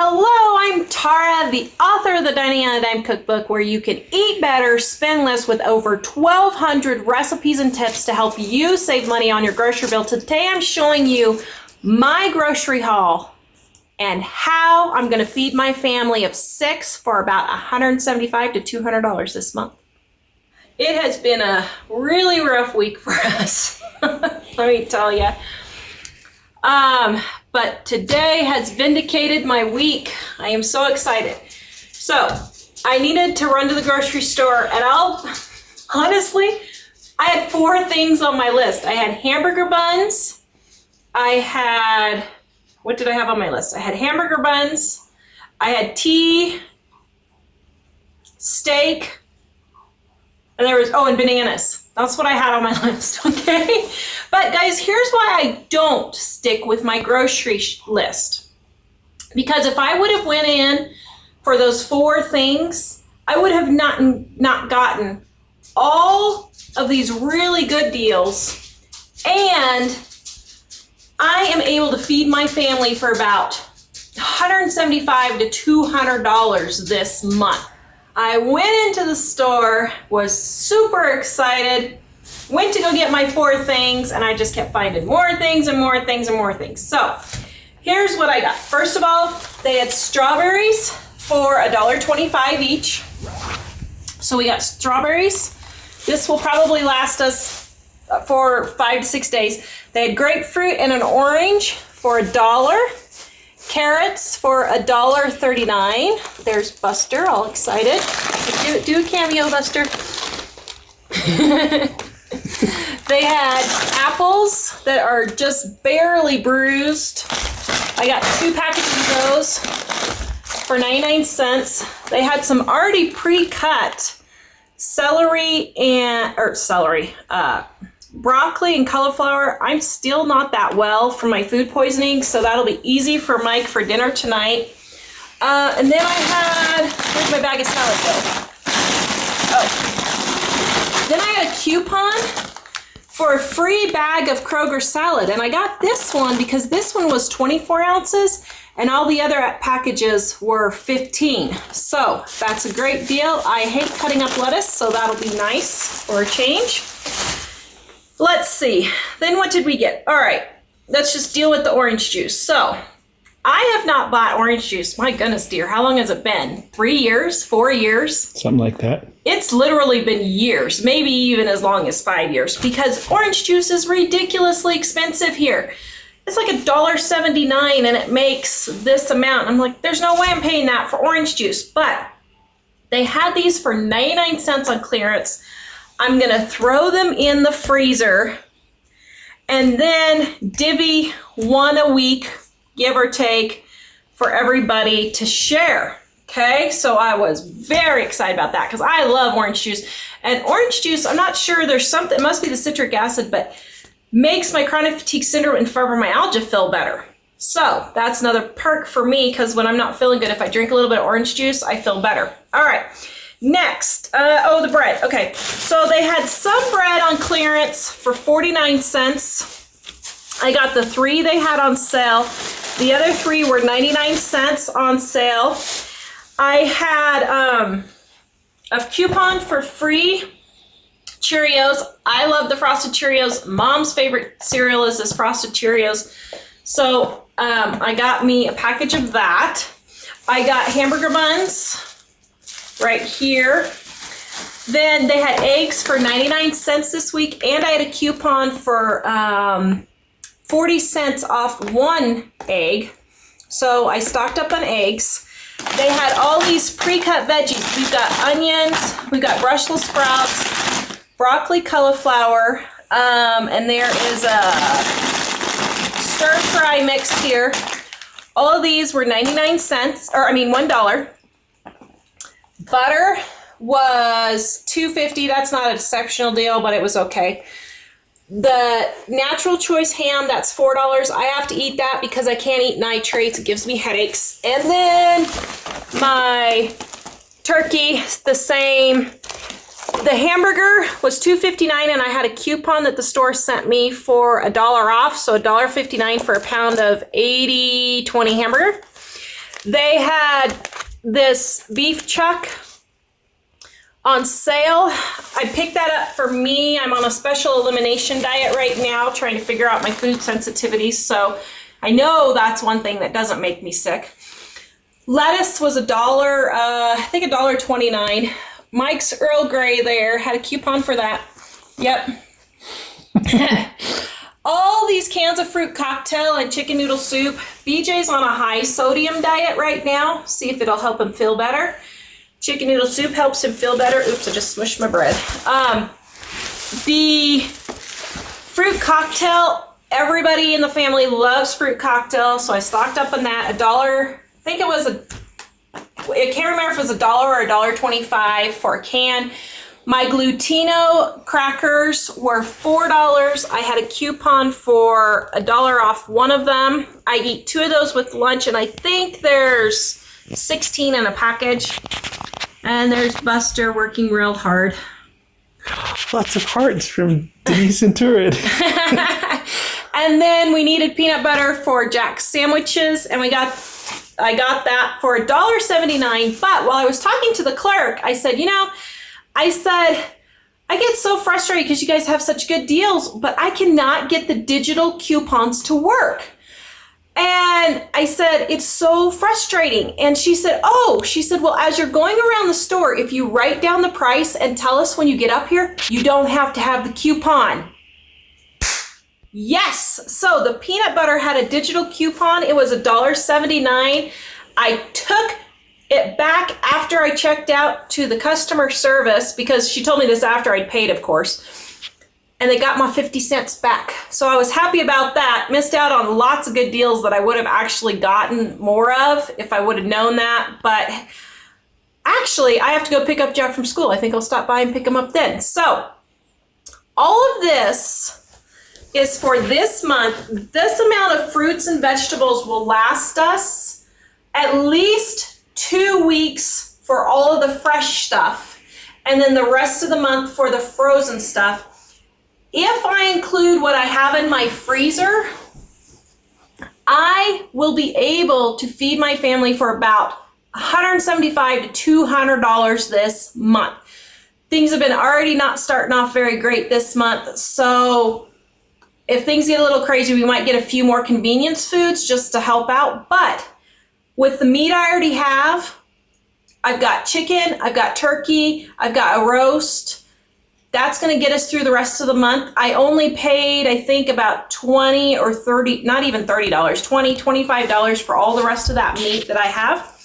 Hello, I'm Tara, the author of the Dining on a Dime cookbook, where you can eat better, spend less with over 1,200 recipes and tips to help you save money on your grocery bill. Today I'm showing you my grocery haul and how I'm going to feed my family of 6 for about $175 to $200 this month. It has been a really rough week for us, let me tell you. But today has vindicated my week. I am so excited. So I needed to run to the grocery store, and honestly, I had 4 things on my list. I had hamburger buns. What did I have on my list? I had hamburger buns. I had tea, steak, and and bananas. That's what I had on my list, okay? But guys, here's why I don't stick with my grocery list. Because if I would have went in for those 4 things, I would have not gotten all of these really good deals, and I am able to feed my family for about $175 to $200 this month. I went into the store, was super excited, went to go get my 4 things, and I just kept finding more things and more things and more things. So here's what I got. First of all, they had strawberries for $1.25 each. So we got strawberries. This will probably last us for 5 to 6 days. They had grapefruit and an orange for $1. Carrots for $1.39. There's Buster, all excited. Do a cameo, Buster. They had apples that are just barely bruised. I got 2 packages of those for 99 cents. They had some already pre-cut broccoli and cauliflower. I'm still not that well from my food poisoning, so that'll be easy for Mike for dinner tonight. And then I had, where's my bag of salad go? Oh. Then I had a coupon for a free bag of Kroger salad, and I got this one because this one was 24 ounces and all the other packages were 15. So that's a great deal. I hate cutting up lettuce, so that'll be nice for a change. Let's see, then what did we get? All right, let's just deal with the orange juice. So I have not bought orange juice, my goodness dear, how long has it been? 3 years, 4 years? Something like that. It's literally been years, maybe even as long as 5 years, because orange juice is ridiculously expensive here. It's like $1.79 and it makes this amount. I'm like, there's no way I'm paying that for orange juice, but they had these for 99 cents on clearance. I'm gonna throw them in the freezer and then divvy 1 a week, give or take, for everybody to share. Okay, so I was very excited about that because I love orange juice. And orange juice, I'm not sure, there's something, it must be the citric acid, but makes my chronic fatigue syndrome and fibromyalgia feel better. So that's another perk for me, because when I'm not feeling good, if I drink a little bit of orange juice, I feel better. All right. Next, the bread. Okay, so they had some bread on clearance for 49 cents. I got the 3 they had on sale. The other 3 were 99 cents on sale. I had a coupon for free Cheerios. I love the Frosted Cheerios. Mom's favorite cereal is this Frosted Cheerios. So I got me a package of that. I got hamburger buns right here. Then they had eggs for 99 cents this week, and I had a coupon for 40 cents off 1 egg. So I stocked up on eggs. They had all these pre-cut veggies. We've got onions, we've got Brussels sprouts, broccoli, cauliflower, and there is a stir fry mix here. All of these were 99 cents, $1. Butter was $2.50. That's not an exceptional deal, but it was okay. The natural choice ham, that's $4. I have to eat that because I can't eat nitrates. It gives me headaches. And then my turkey, the same. The hamburger was $2.59, and I had a coupon that the store sent me for $1 off, so $1.59 for a pound of 80/20 hamburger. They had this beef chuck on sale. I picked that up for me. I'm on a special elimination diet right now, trying to figure out my food sensitivities. So I know that's one thing that doesn't make me sick. Lettuce was I think $1.29. Mike's Earl Grey there had a coupon for that. Yep. All these cans of fruit cocktail and chicken noodle soup. BJ's on a high sodium diet right now. See if it'll help him feel better. Chicken noodle soup helps him feel better. Oops, I just smushed my bread. The fruit cocktail, everybody in the family loves fruit cocktail, so I stocked up on that. $1, I think it was I can't remember if it was $1 or $1.25 for a can. My Glutino crackers were $4. I had a coupon for $1 off one of them. I eat 2 of those with lunch, and I think there's 16 in a package. And there's Buster working real hard. Lots of hearts from Denise and Turid. And then we needed peanut butter for Jack's sandwiches, and I got that for $1.79. But while I was talking to the clerk, I said, I get so frustrated because you guys have such good deals, but I cannot get the digital coupons to work. And I said, it's so frustrating. And she said, well, as you're going around the store, if you write down the price and tell us when you get up here, you don't have to have the coupon. Yes. So the peanut butter had a digital coupon. It was $1.79. I took it back after I checked out to the customer service, because she told me this after I'd paid, of course. And they got my 50 cents back. So I was happy about that. Missed out on lots of good deals that I would have actually gotten more of if I would have known that. But actually, I have to go pick up Jack from school. I think I'll stop by and pick him up then. So all of this is for this month. This amount of fruits and vegetables will last us at least 2 weeks for all of the fresh stuff. And then the rest of the month for the frozen stuff. If I include what I have in my freezer, I will be able to feed my family for about $175 to $200 this month. Things have been already not starting off very great this month, so if things get a little crazy, we might get a few more convenience foods just to help out. But with the meat I already have, I've got chicken, I've got turkey, I've got a roast. That's going to get us through the rest of the month. I only paid, I think, about $20 or $30, not even $30, $20, $25 for all the rest of that meat that I have.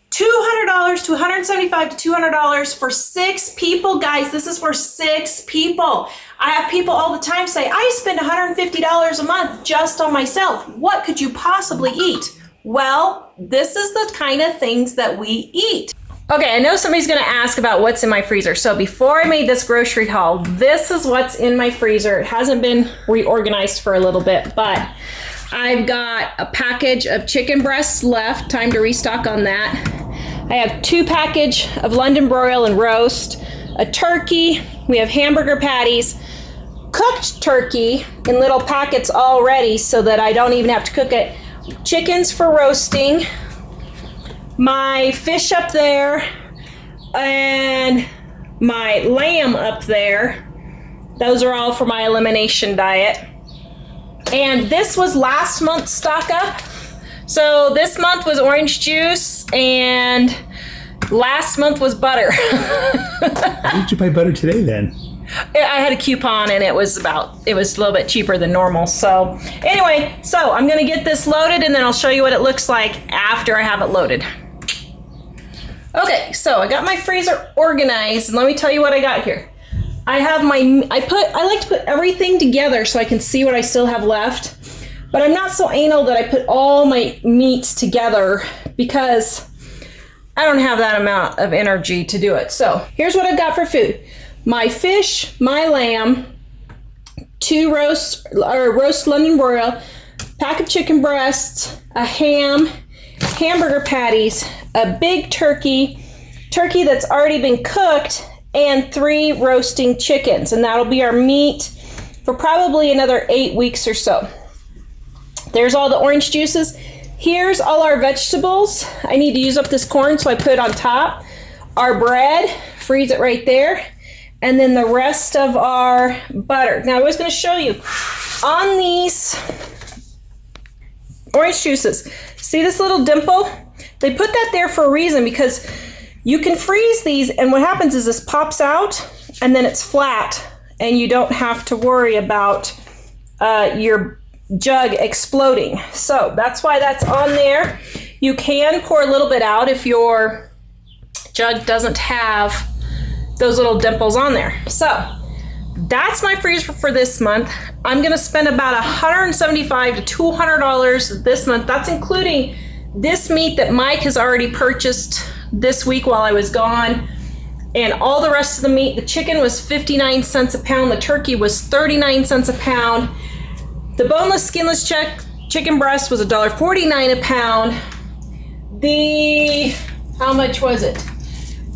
$200 to $175 to $200 for 6 people, guys. This is for 6 people. I have people all the time say, I spend $150 a month just on myself. What could you possibly eat? Well, this is the kind of things that we eat. Okay, I know somebody's gonna ask about what's in my freezer. So before I made this grocery haul, this is what's in my freezer. It hasn't been reorganized for a little bit, but I've got a package of chicken breasts left. Time to restock on that. I have 2 packages of London broil and roast, a turkey. We have hamburger patties, cooked turkey in little packets already so that I don't even have to cook it. Chickens for roasting. My fish up there and my lamb up there. Those are all for my elimination diet. And this was last month's stock up. So this month was orange juice and last month was butter. Why did you buy butter today then? I had a coupon and it was a little bit cheaper than normal. So anyway, so I'm gonna get this loaded and then I'll show you what it looks like after I have it loaded. Okay, so I got my freezer organized, and let me tell you what I got here. I like to put everything together so I can see what I still have left, but I'm not so anal that I put all my meats together because I don't have that amount of energy to do it. So here's what I've got for food. My fish, my lamb, 2 roast London broil, pack of chicken breasts, a ham, hamburger patties, a big turkey that's already been cooked, and 3 roasting chickens. And that'll be our meat for probably another 8 weeks or so. There's all the orange juices. Here's all our vegetables. I need to use up this corn, so I put it on top. Our bread, freeze it right there. And then the rest of our butter. Now I was going to show you on these orange juices. See this little dimple? They put that there for a reason, because you can freeze these and what happens is this pops out and then it's flat and you don't have to worry about your jug exploding. So that's why that's on there. You can pour a little bit out if your jug doesn't have those little dimples on there. So that's my freezer for this month. I'm gonna spend about $175 to $200 this month. That's including this meat that Mike has already purchased this week while I was gone, and all the rest of the meat. The chicken was 59 cents a pound. The turkey was 39 cents a pound. The boneless, skinless chicken breast was $1.49 a pound. How much was it?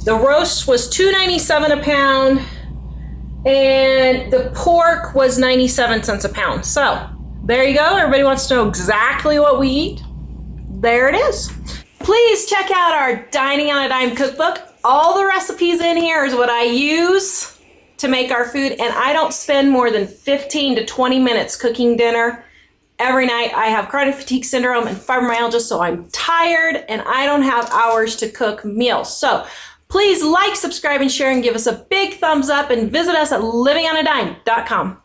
The roast was $2.97 a pound, and the pork was 97 cents a pound. So there you go. Everybody wants to know exactly what we eat. There it is. Please check out our Dining on a Dime cookbook. All the recipes in here is what I use to make our food, and I don't spend more than 15 to 20 minutes cooking dinner every night. I have chronic fatigue syndrome and fibromyalgia, so I'm tired and I don't have hours to cook meals. So please like, subscribe, and share, and give us a big thumbs up, and visit us at livingonadime.com.